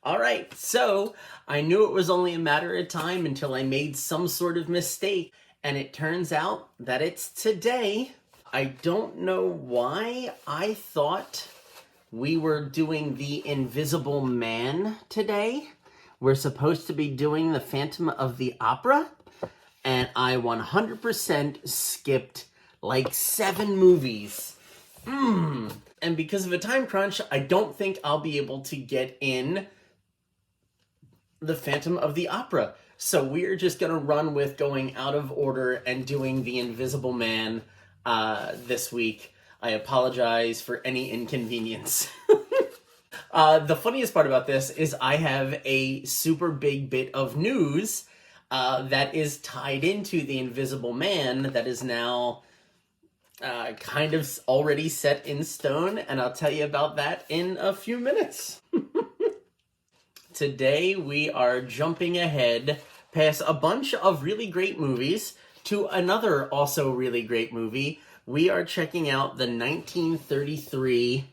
All right, so I knew it was only a matter of time until I made some sort of mistake, and it turns out that it's today. I don't know why I thought we were doing the Invisible Man today. We're supposed to be doing the Phantom of the Opera, and I 100% skipped like 7 movies. And because of a time crunch, I don't think I'll be able to get in the Phantom of the Opera. So we're just going to run with going out of order and doing the Invisible Man this week. I apologize for any inconvenience. The funniest part about this is I have a super big bit of news that is tied into the Invisible Man that is now kind of already set in stone, and I'll tell you about that in a few minutes. Today we are jumping ahead past a bunch of really great movies to another also really great movie. We are checking out the 1933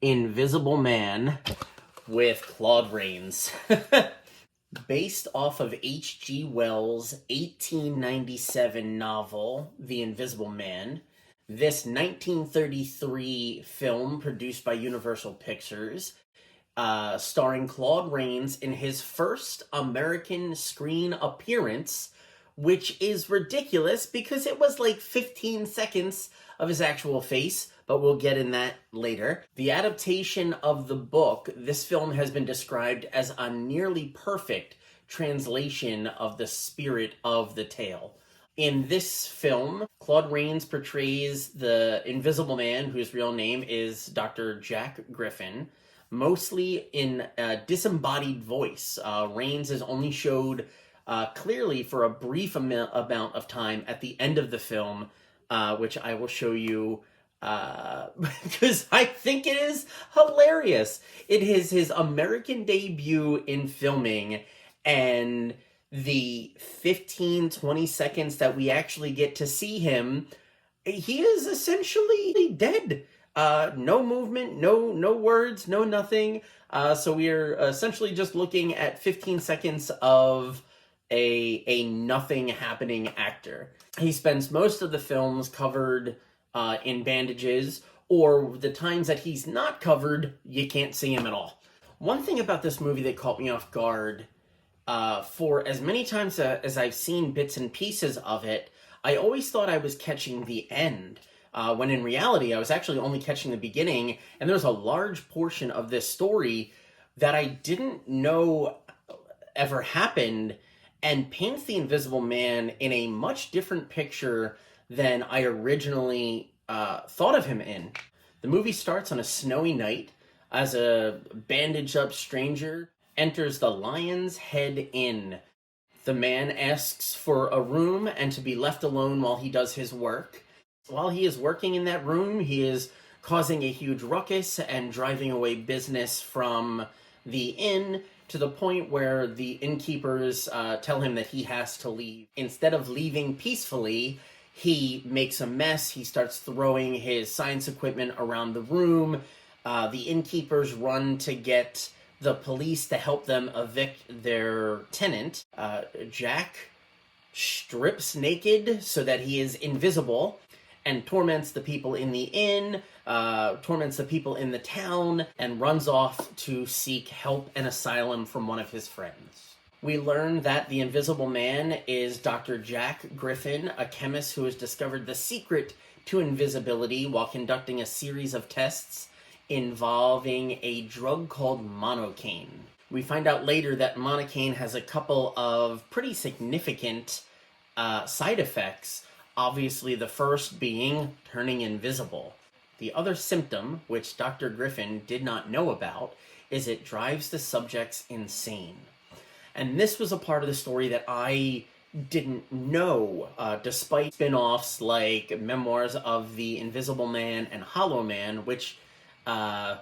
Invisible Man with Claude Rains. Based off of H.G. Wells' 1897 novel, The Invisible Man, this 1933 film produced by Universal Pictures, starring Claude Rains in his first American screen appearance, which is ridiculous because it was like 15 seconds of his actual face, but we'll get in that later. The adaptation of the book, this film has been described as a nearly perfect translation of the spirit of the tale. In this film, Claude Rains portrays the Invisible Man, whose real name is Dr. Jack Griffin, mostly in a disembodied voice. Rains is only showed clearly for a brief amount of time at the end of the film, which I will show you because I think it is hilarious. It is his American debut in filming, and the 15-20 seconds that we actually get to see him, he is essentially dead. No movement, no words, no nothing. So we are essentially just looking at 15 seconds of a nothing happening actor. He spends most of the films covered in bandages, or the times that he's not covered, you can't see him at all. One thing about this movie that caught me off guard, for as many times as I've seen bits and pieces of it, I always thought I was catching the end. When in reality, I was actually only catching the beginning, and there's a large portion of this story that I didn't know ever happened, and paints the Invisible Man in a much different picture than I originally thought of him in. The movie starts on a snowy night as a bandaged-up stranger enters the Lion's Head Inn. The man asks for a room and to be left alone while he does his work. While he is working in that room, he is causing a huge ruckus and driving away business from the inn to the point where the innkeepers tell him that he has to leave. Instead of leaving peacefully, he makes a mess. He starts throwing his science equipment around the room. The innkeepers run to get the police to help them evict their tenant. Jack strips naked so that he is invisible and torments the people in the inn, torments the people in the town, and runs off to seek help and asylum from one of his friends. We learn that the Invisible Man is Dr. Jack Griffin, a chemist who has discovered the secret to invisibility while conducting a series of tests involving a drug called monocaine. We find out later that monocaine has a couple of pretty significant side effects. Obviously, the first being turning invisible. The other symptom, which Dr. Griffin did not know about, is it drives the subjects insane. And this was a part of the story that I didn't know, despite spin-offs like Memoirs of the Invisible Man and Hollow Man, which I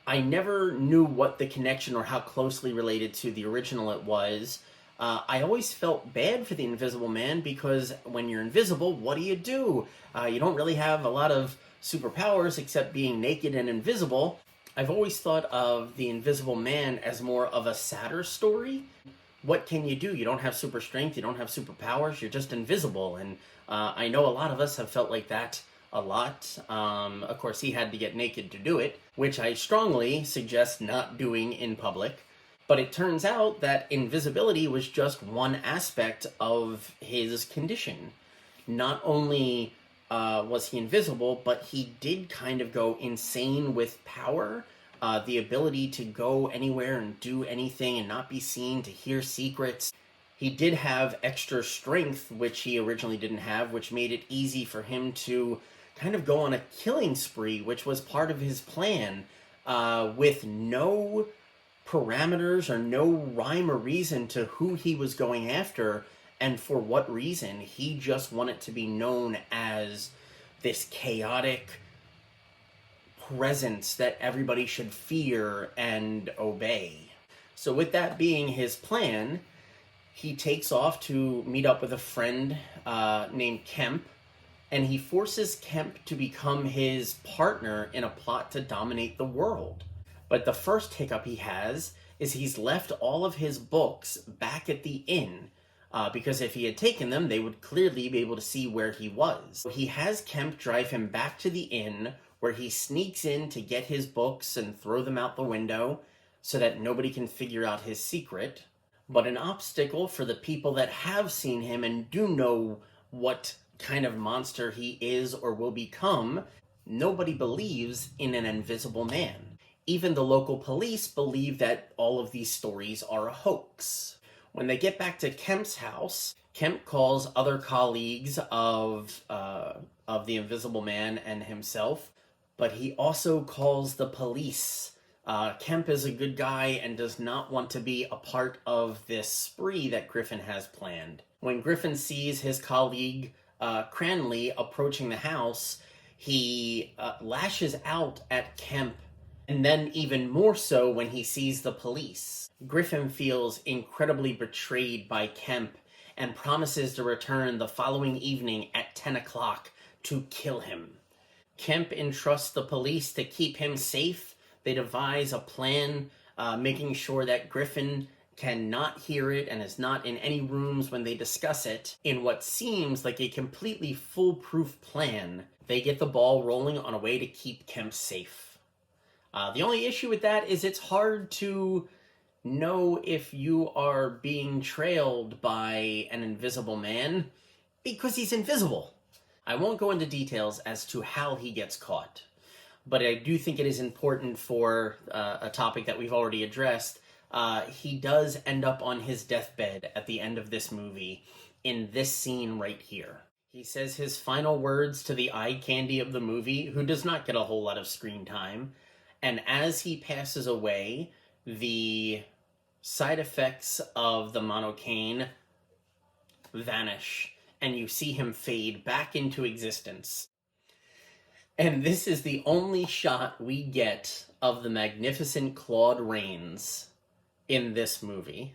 never knew what the connection or how closely related to the original it was. I always felt bad for the Invisible Man because when you're invisible, what do? You don't really have a lot of superpowers except being naked and invisible. I've always thought of The Invisible Man as more of a sadder story. What can you do? You don't have super strength, you don't have superpowers, you're just invisible. And I know a lot of us have felt like that a lot. Of course, he had to get naked to do it, which I strongly suggest not doing in public. But it turns out that invisibility was just one aspect of his condition. Not only was he invisible, but he did kind of go insane with power. The ability to go anywhere and do anything and not be seen, to hear secrets. He did have extra strength, which he originally didn't have, which made it easy for him to kind of go on a killing spree, which was part of his plan, with no parameters or no rhyme or reason to who he was going after and for what reason. He just wanted to be known as this chaotic presence that everybody should fear and obey. So with that being his plan, he takes off to meet up with a friend named Kemp, and he forces Kemp to become his partner in a plot to dominate the world. But the first hiccup he has is he's left all of his books back at the inn, because if he had taken them, they would clearly be able to see where he was. He has Kemp drive him back to the inn, where he sneaks in to get his books and throw them out the window so that nobody can figure out his secret. But an obstacle for the people that have seen him and do know what kind of monster he is or will become, nobody believes in an invisible man. Even the local police believe that all of these stories are a hoax. When they get back to Kemp's house, Kemp calls other colleagues of the Invisible Man and himself, but he also calls the police. Kemp is a good guy and does not want to be a part of this spree that Griffin has planned. When Griffin sees his colleague Cranley approaching the house, he lashes out at Kemp, and then even more so when he sees the police. Griffin feels incredibly betrayed by Kemp and promises to return the following evening at 10 o'clock to kill him. Kemp entrusts the police to keep him safe. They devise a plan, making sure that Griffin cannot hear it and is not in any rooms when they discuss it. In what seems like a completely foolproof plan, they get the ball rolling on a way to keep Kemp safe. The only issue with that is it's hard to know if you are being trailed by an invisible man because he's invisible. I won't go into details as to how he gets caught, but I do think it is important for a topic that we've already addressed. He does end up on his deathbed at the end of this movie in this scene right here. He says his final words to the eye candy of the movie, who does not get a whole lot of screen time, and as he passes away, the side effects of the monocaine vanish, and you see him fade back into existence. And this is the only shot we get of the magnificent Claude Rains in this movie.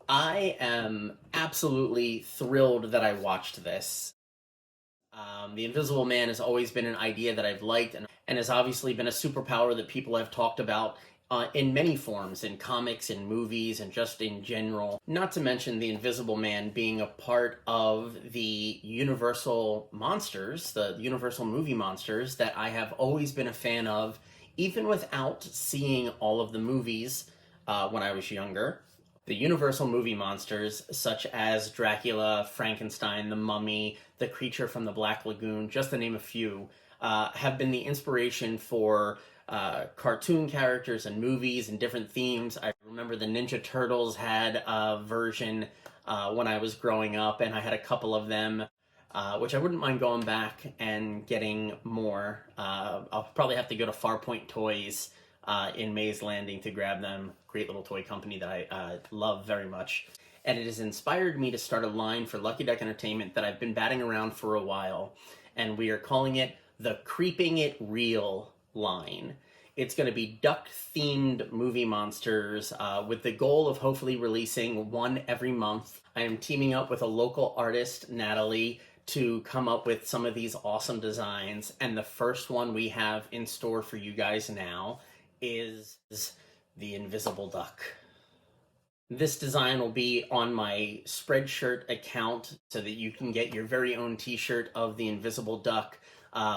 I am absolutely thrilled that I watched this. The Invisible Man has always been an idea that I've liked and has obviously been a superpower that people have talked about in many forms, in comics, in movies, and just in general. Not to mention the Invisible Man being a part of the Universal monsters, the Universal movie monsters that I have always been a fan of, even without seeing all of the movies when I was younger. The Universal movie monsters, such as Dracula, Frankenstein, the Mummy, the Creature from the Black Lagoon, just to name a few, have been the inspiration for cartoon characters and movies and different themes. I remember the Ninja Turtles had a version when I was growing up, and I had a couple of them, which I wouldn't mind going back and getting more. I'll probably have to go to Farpoint Toys in Mays Landing to grab them. Great little toy company that I love very much. And it has inspired me to start a line for Lucky Duck Entertainment that I've been batting around for a while, and we are calling it the Creeping It Real line. It's going to be duck-themed movie monsters with the goal of hopefully releasing one every month. I am teaming up with a local artist, Natalie, to come up with some of these awesome designs. And the first one we have in store for you guys now is the Invisible Duck. This design will be on my Spreadshirt account so that you can get your very own t-shirt of the Invisible Duck.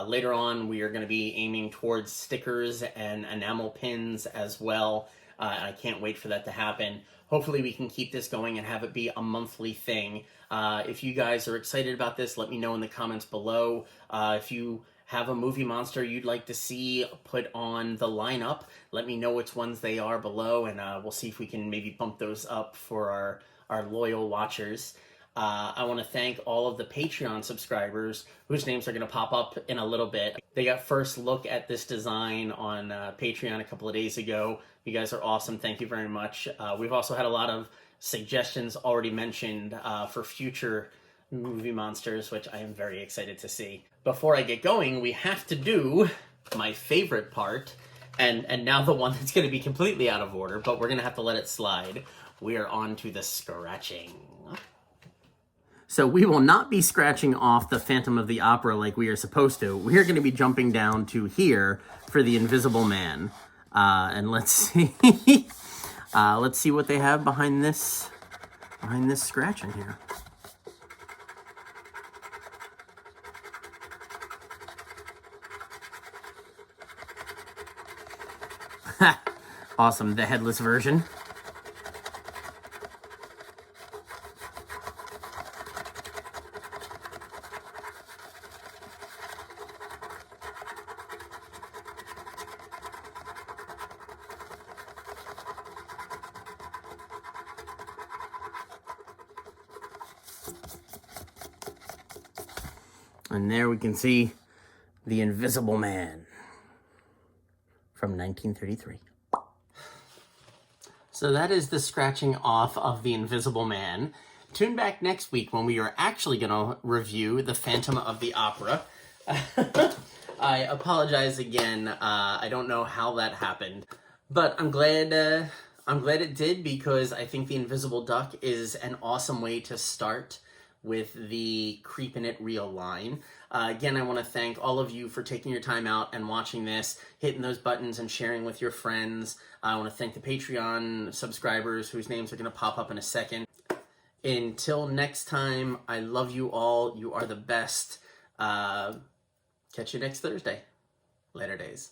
Later on, we are going to be aiming towards stickers and enamel pins as well. I can't wait for that to happen. Hopefully we can keep this going and have it be a monthly thing. If you guys are excited about this, let me know in the comments below. If you have a movie monster you'd like to see put on the lineup, let me know which ones they are below, and we'll see if we can maybe bump those up for our loyal watchers. I want to thank all of the Patreon subscribers whose names are going to pop up in a little bit. They got first look at this design on Patreon a couple of days ago. You guys are awesome. Thank you very much. We've also had a lot of suggestions already mentioned for future movie monsters, which I am very excited to see. Before I get going, we have to do my favorite part, and now the one that's going to be completely out of order, but we're going to have to let it slide. We are on to the scratching. So we will not be scratching off the Phantom of the Opera like we are supposed to. We're going to be jumping down to here for the Invisible Man. And let's see. Let's see what they have behind this scratching here. Awesome, the headless version. And there we can see the Invisible Man from 1933. So that is the scratching off of the Invisible Man. Tune back next week when we are actually going to review the Phantom of the Opera. I apologize again. I don't know how that happened, but I'm glad it did, because I think the Invisible Duck is an awesome way to start with the Creepin' It Real line. Again, I want to thank all of you for taking your time out and watching this, hitting those buttons and sharing with your friends. I want to thank the Patreon subscribers whose names are going to pop up in a second. Until next time, I love you all. You are the best. Catch you next Thursday. Later days.